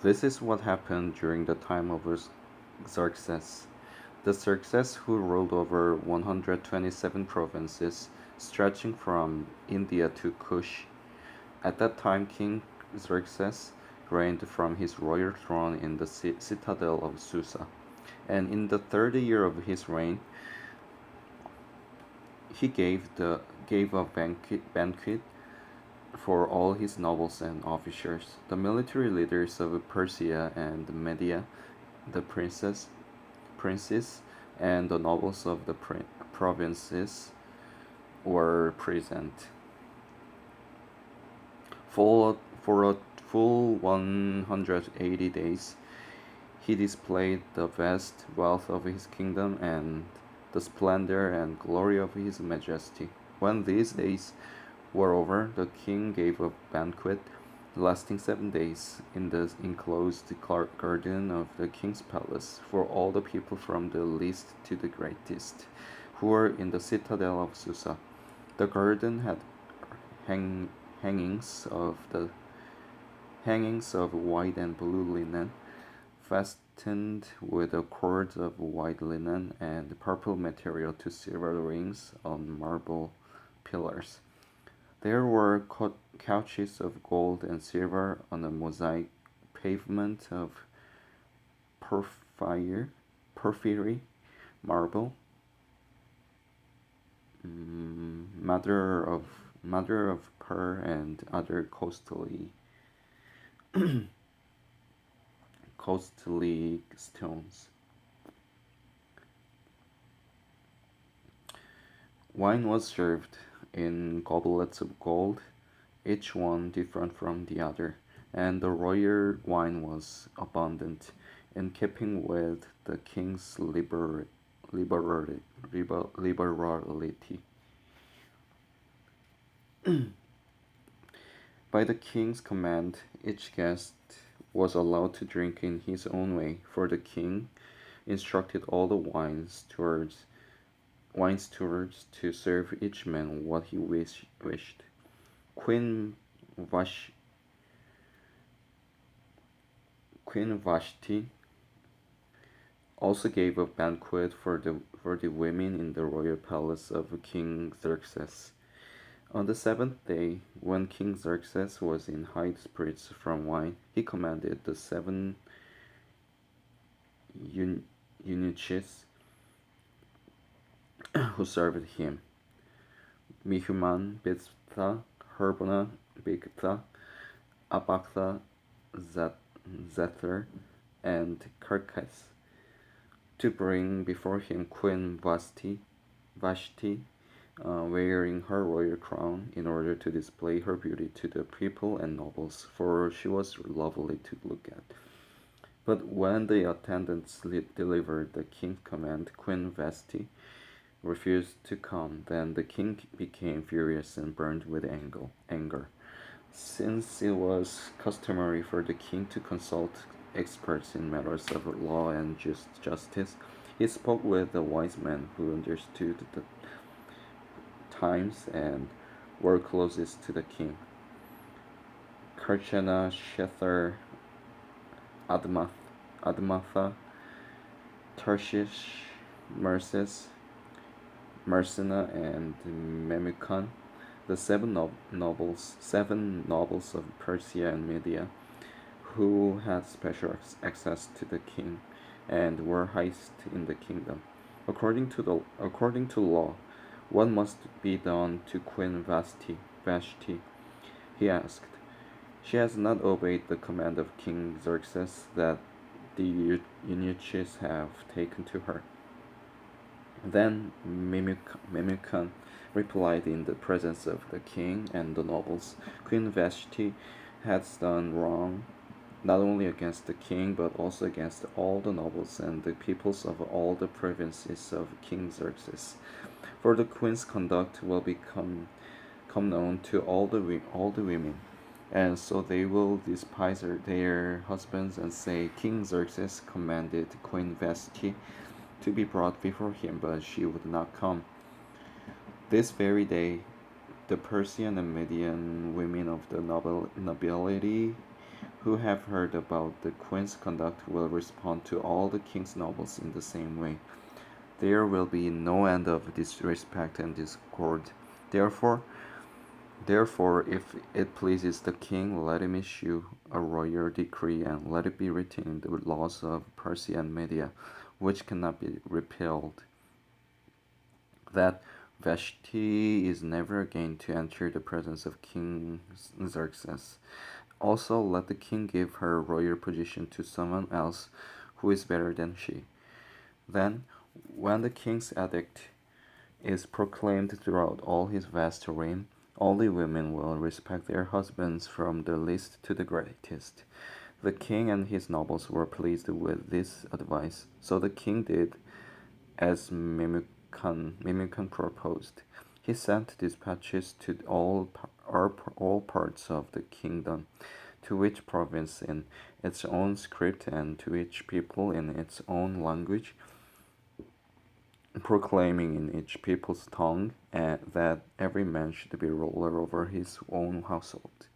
This is what happened during the time of Xerxes. The Xerxes who ruled over 127 provinces, stretching from India to Kush. At that time, King Xerxes reigned from his royal throne in the citadel of Susa. And in the third year of his reign, he gave a banquet for all his nobles and officers, the military leaders of Persia and Media, the princes, and the nobles of the provinces were present. For a full 180 days, he displayed the vast wealth of his kingdom and the splendor and glory of his majesty. When these days were over, the king gave a banquet lasting 7 days in the enclosed garden of the king's palace for all the people from the least to the greatest, who were in the citadel of Susa. The garden had hang- hangings of the hangings of white and blue linen, fastened with a cord of white linen and purple material to silver rings on marble pillars. There were couches of gold and silver on a mosaic pavement of porphyry, porphyry marble, mother of pearl and other costly stones. Wine was served in goblets of gold, each one different from the other, and the royal wine was abundant, in keeping with the king's liberality. By the king's command, each guest was allowed to drink in his own way, for the king instructed all the wine stewards to serve each man what he wished. Queen Vash Queen Vashti also gave a banquet for the women in the royal palace of King Xerxes. On the seventh day, when King Xerxes was in high spirits from wine, he commanded the seven eunuchs who served him, Mihuman, Biztha, Harbona, Bigtha, Abagtha, Zethar, and Carcass, to bring before him Queen Vashti, wearing her royal crown, in order to display her beauty to the people and nobles, for she was lovely to look at. But when the attendants delivered the king's command, Queen Vashti refused to come. Then the king became furious and burned with anger. Since it was customary for the king to consult experts in matters of law and justice, he spoke with the wise men who understood the times and were closest to the king: Karchana, Shethar, Admatha, Tarshish, Merces, Mersina, and Memucan, the seven nobles of Persia and Media, who had special access to the king and were highest in the kingdom. According to law, what must be done to Queen Vashti? He asked. She has not obeyed the command of King Xerxes that the eunuchs have taken to her. Then Memucan replied in the presence of the king and the nobles, Queen Vashti has done wrong not only against the king but also against all the nobles and the peoples of all the provinces of King Xerxes. For the queen's conduct will come known to all the women, and so they will despise their husbands and say, King Xerxes commanded Queen Vashti to be brought before him, but she would not come. This very day, the Persian and Median women of the nobility who have heard about the queen's conduct will respond to all the king's nobles in the same way. There will be no end of disrespect and discord. Therefore, Therefore, if it pleases the king, let him issue a royal decree, and let it be written in the laws of Persia and Media, which cannot be repealed, that Vashti is never again to enter the presence of King Xerxes. Also, let the king give her royal position to someone else who is better than she. Then, when the king's edict is proclaimed throughout all his vast reign, only women will respect their husbands from the least to the greatest. The king and his nobles were pleased with this advice, so the king did as Memucan proposed. He sent dispatches to all parts of the kingdom, to each province in its own script and to each people in its own language, proclaiming in each people's tongue that every man should be ruler over his own household.